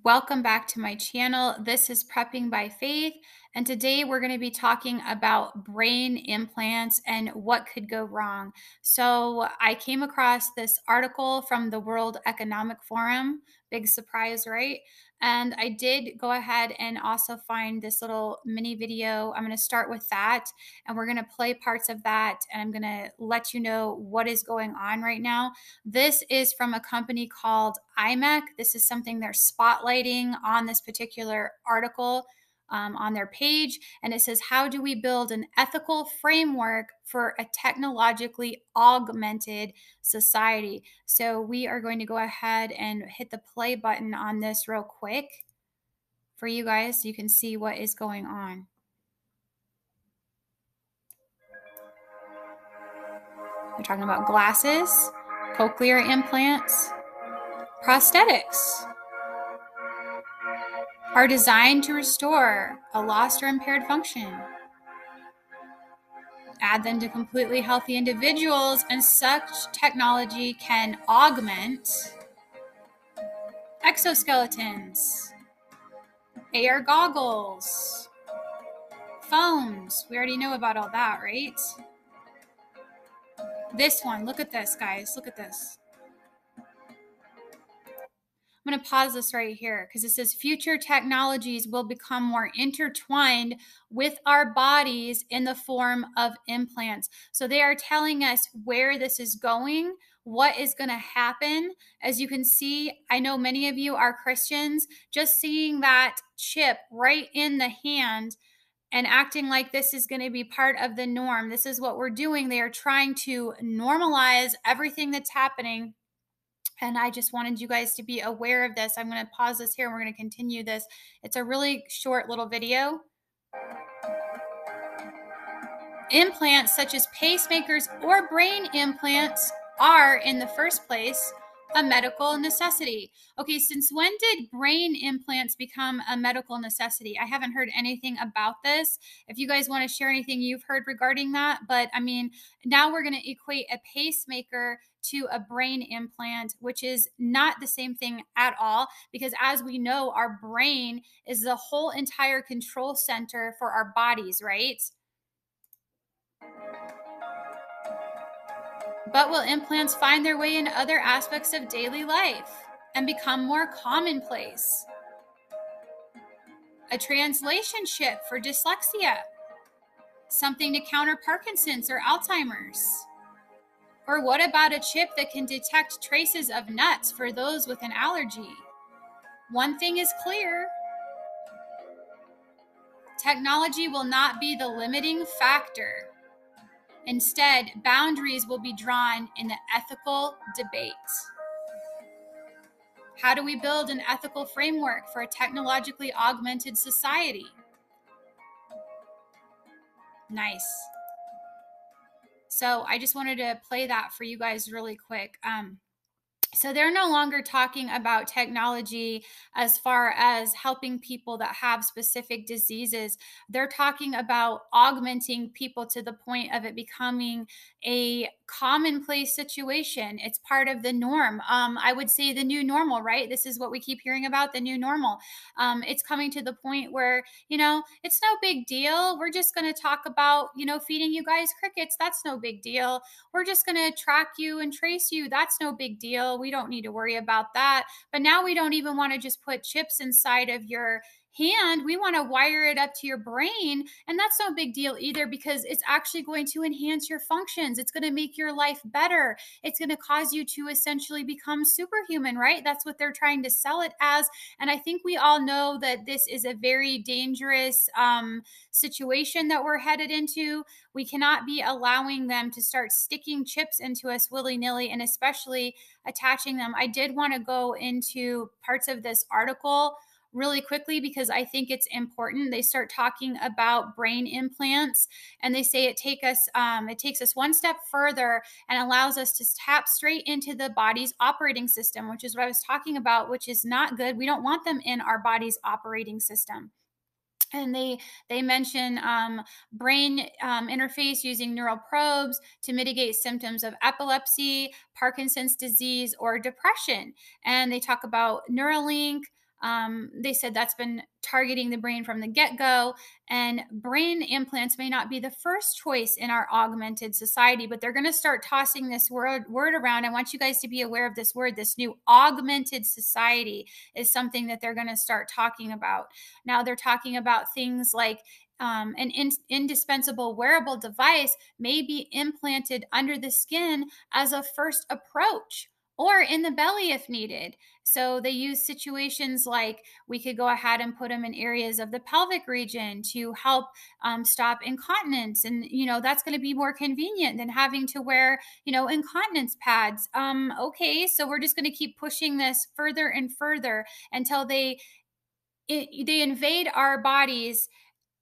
Welcome back to my channel. This is Prepping by Faith, and today we're going to be talking about brain implants and what could go wrong. So, I came across this article from the World Economic Forum. Big surprise, right? And I did go ahead and also find this little mini video. I'm going to start with that, and we're going to play parts of that, and I'm going to let you know what is going on right now. This is from a company called IMEC. This is something they're spotlighting on this particular article on their page. And it says, how do we build an ethical framework for a technologically augmented society? So we are going to go ahead and hit the play button on this real quick for you guys so you can see what is going on. They're talking about glasses, cochlear implants, prosthetics are designed to restore a lost or impaired function. Add them to completely healthy individuals, and such technology can augment exoskeletons, AR goggles, phones. We already know about all that, right? This one, look at this, guys. Look at this. I'm going to pause this right here because it says future technologies will become more intertwined with our bodies in the form of implants. So they are telling us where this is going, what is going to happen. As you can see, I know many of you are Christians. Just seeing that chip right in the hand and acting like this is going to be part of the norm. This is what we're doing. They are trying to normalize everything that's happening. And I just wanted you guys to be aware of this. I'm going to pause this here and we're going to continue this. It's a really short little video. Implants such as pacemakers or brain implants are, in the first place, a medical necessity. Okay, since when did brain implants become a medical necessity? I haven't heard anything about this. If you guys want to share anything you've heard regarding that, but I mean, now we're going to equate a pacemaker to a brain implant, which is not the same thing at all, because as we know, our brain is the whole entire control center for our bodies, right? But will implants find their way in other aspects of daily life and become more commonplace? A translation chip for dyslexia, something to counter Parkinson's or Alzheimer's? Or what about a chip that can detect traces of nuts for those with an allergy? One thing is clear: technology will not be the limiting factor. Instead, boundaries will be drawn in the ethical debate. How do we build an ethical framework for a technologically augmented society? Nice. So I just wanted to play that for you guys really quick. So they're no longer talking about technology as far as helping people that have specific diseases. They're talking about augmenting people to the point of it becoming a commonplace situation. It's part of the norm. I would say the new normal, right? This is what we keep hearing about, the new normal. It's coming to the point where, it's no big deal. We're just going to talk about, feeding you guys crickets. That's no big deal. We're just going to track you and trace you. That's no big deal. We don't need to worry about that. But now we don't even want to just put chips inside of your hand. We want to wire it up to your brain. And that's no big deal either, because it's actually going to enhance your functions. It's going to make your life better. It's going to cause you to essentially become superhuman, right? That's what they're trying to sell it as. And I think we all know that this is a very dangerous situation that we're headed into. We cannot be allowing them to start sticking chips into us willy-nilly, and especially attaching them. I did want to go into parts of this article really quickly because I think it's important. They start talking about brain implants, and they say it takes us one step further and allows us to tap straight into the body's operating system, which is what I was talking about, which is not good. We don't want them in our body's operating system. And they mention brain interface using neural probes to mitigate symptoms of epilepsy, Parkinson's disease, or depression. And they talk about Neuralink, They said that's been targeting the brain from the get-go, and brain implants may not be the first choice in our augmented society, but they're going to start tossing this word around. I want you guys to be aware of this word. This new augmented society is something that they're going to start talking about. Now they're talking about things like an indispensable wearable device may be implanted under the skin as a first approach or in the belly if needed. So they use situations like we could go ahead and put them in areas of the pelvic region to help stop incontinence. And, that's going to be more convenient than having to wear, incontinence pads. Okay, so we're just going to keep pushing this further and further until they invade our bodies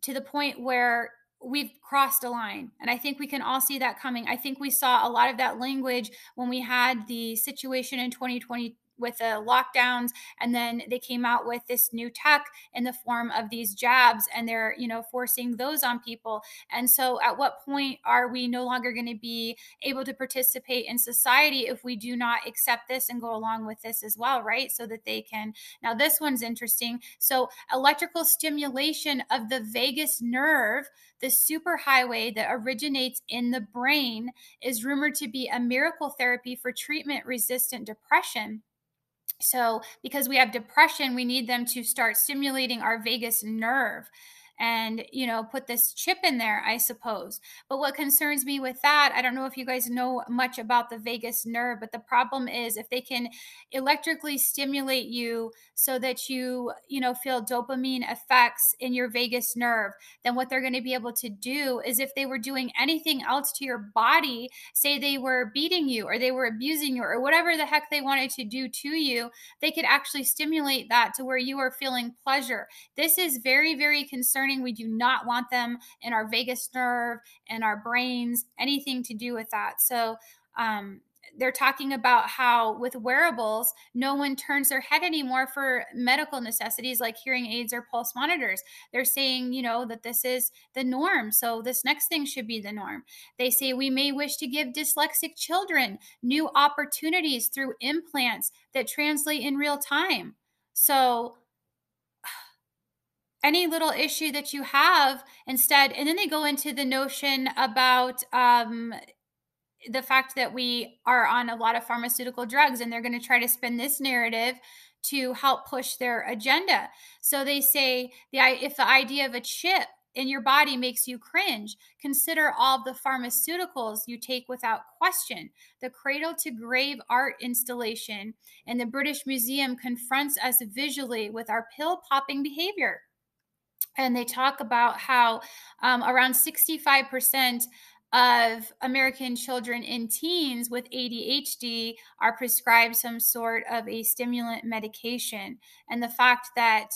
to the point where we've crossed a line. And I think we can all see that coming. I think we saw a lot of that language when we had the situation in 2020 with the lockdowns, and then they came out with this new tech in the form of these jabs, and they're forcing those on people. And so at what point are we no longer going to be able to participate in society if we do not accept this and go along with this as well, right? So that they can. Now this one's interesting. So electrical stimulation of the vagus nerve, the superhighway that originates in the brain, is rumored to be a miracle therapy for treatment resistant depression. So, because we have depression, we need them to start stimulating our vagus nerve and, put this chip in there, I suppose. But what concerns me with that, I don't know if you guys know much about the vagus nerve, but the problem is if they can electrically stimulate you so that you feel dopamine effects in your vagus nerve, then what they're going to be able to do is if they were doing anything else to your body, say they were beating you or they were abusing you or whatever the heck they wanted to do to you, they could actually stimulate that to where you are feeling pleasure. This is very, very concerning. We do not want them in our vagus nerve and our brains, anything to do with that. So, they're talking about how with wearables, no one turns their head anymore for medical necessities like hearing aids or pulse monitors. They're saying, that this is the norm. So this next thing should be the norm. They say we may wish to give dyslexic children new opportunities through implants that translate in real time. So any little issue that you have instead, and then they go into the notion about the fact that we are on a lot of pharmaceutical drugs, and they're going to try to spin this narrative to help push their agenda. So they say if the idea of a chip in your body makes you cringe, consider all the pharmaceuticals you take without question. The cradle to grave art installation in the British Museum confronts us visually with our pill popping behavior. And they talk about how around 65% of American children and teens with ADHD are prescribed some sort of a stimulant medication. And the fact that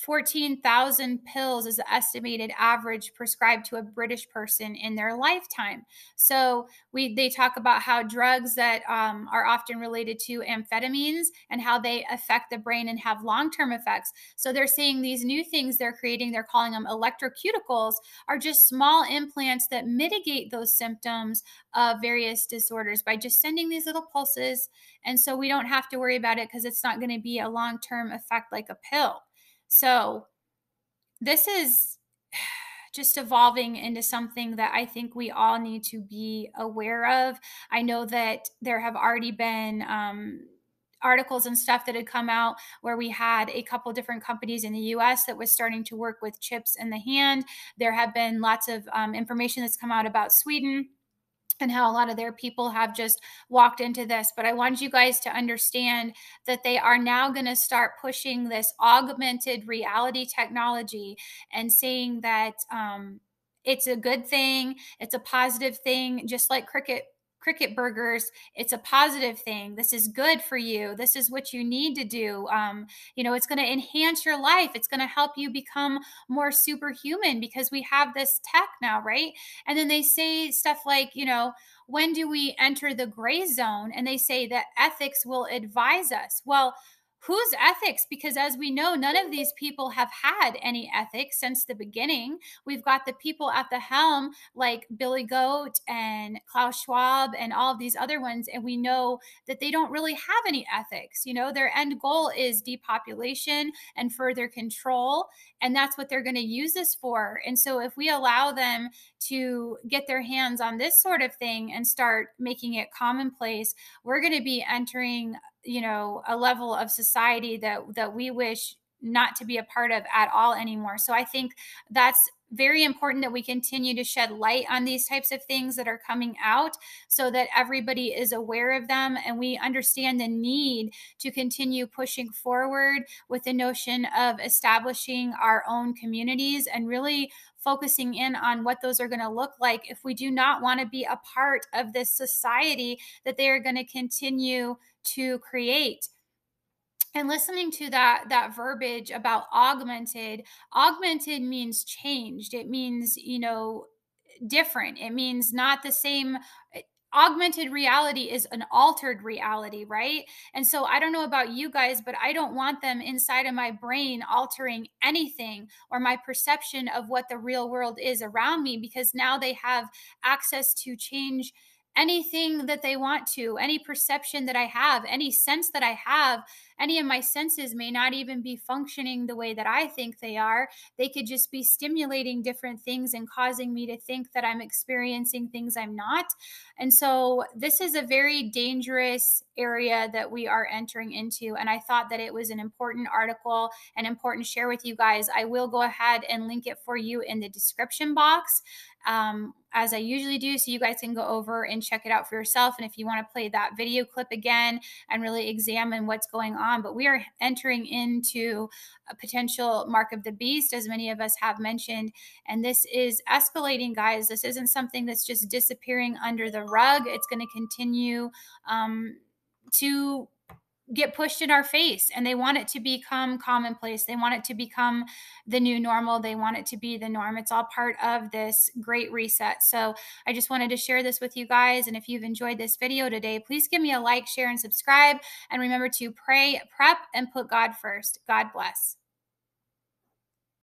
14,000 pills is the estimated average prescribed to a British person in their lifetime. So they talk about how drugs that are often related to amphetamines and how they affect the brain and have long-term effects. So they're saying these new things they're creating, they're calling them electrocuticles, are just small implants that mitigate those symptoms of various disorders by just sending these little pulses. And so we don't have to worry about it because it's not going to be a long-term effect like a pill. So this is just evolving into something that I think we all need to be aware of. I know that there have already been articles and stuff that had come out where we had a couple different companies in the US that was starting to work with chips in the hand. There have been lots of information that's come out about Sweden and how a lot of their people have just walked into this. But I want you guys to understand that they are now going to start pushing this augmented reality technology and saying that it's a good thing, it's a positive thing, just like cricket burgers. It's a positive thing. This is good for you. This is what you need to do. It's going to enhance your life. It's going to help you become more superhuman because we have this tech now, right? And then they say stuff like, when do we enter the gray zone? And they say that ethics will advise us. Well, whose ethics? Because as we know, none of these people have had any ethics since the beginning. We've got the people at the helm like Billy Goat and Klaus Schwab and all of these other ones, and we know that they don't really have any ethics. Their end goal is depopulation and further control, and that's what they're going to use this for. And so if we allow them to get their hands on this sort of thing and start making it commonplace, we're going to be entering, a level of society that we wish not to be a part of at all anymore. So I think that's very important that we continue to shed light on these types of things that are coming out so that everybody is aware of them, and we understand the need to continue pushing forward with the notion of establishing our own communities and really focusing in on what those are going to look like if we do not want to be a part of this society that they are going to continue to create. And listening to that verbiage about augmented means changed. It means, different. It means not the same. Augmented reality is an altered reality, right? And so I don't know about you guys, but I don't want them inside of my brain altering anything or my perception of what the real world is around me, because now they have access to change anything that they want to, any perception that I have, any sense that I have. Any of my senses may not even be functioning the way that I think they are. They could just be stimulating different things and causing me to think that I'm experiencing things I'm not. And so this is a very dangerous area that we are entering into. And I thought that it was an important article and important to share with you guys. I will go ahead and link it for you in the description box, as I usually do, so you guys can go over and check it out for yourself. And if you want to play that video clip again and really examine what's going on. But we are entering into a potential mark of the beast, as many of us have mentioned. And this is escalating, guys. This isn't something that's just disappearing under the rug. It's going to continue to get pushed in our face, and they want it to become commonplace. They want it to become the new normal. They want it to be the norm. It's all part of this great reset. So I just wanted to share this with you guys. And if you've enjoyed this video today, please give me a like, share, and subscribe. And remember to pray, prep, and put God first. God bless.